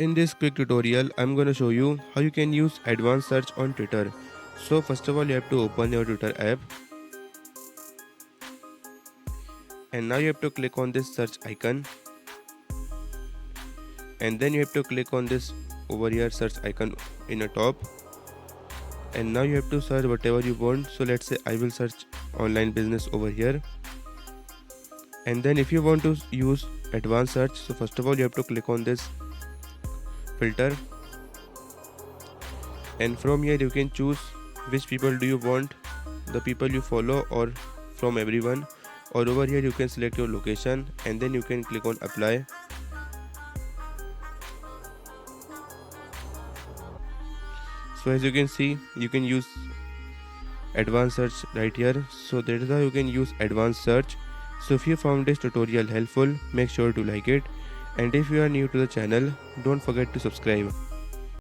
In this quick tutorial, I'm going to show you how you can use advanced search on Twitter. So first of all, you have to open your Twitter app, and now you have to click on this search icon, and then you have to click on this over here search icon in the top, and now you have to search whatever you want. So let's say I will search online business over here, and then if you want to use advanced search, so first of all you have to click on this filter, and from here you can choose which people do you want, the people you follow or from everyone, or over here you can select your location and then you can click on apply. So as you can see, you can use advanced search right here. So that is how you can use advanced search. So if you found this tutorial helpful, make sure to like it, and if you are new to the channel, don't forget to subscribe.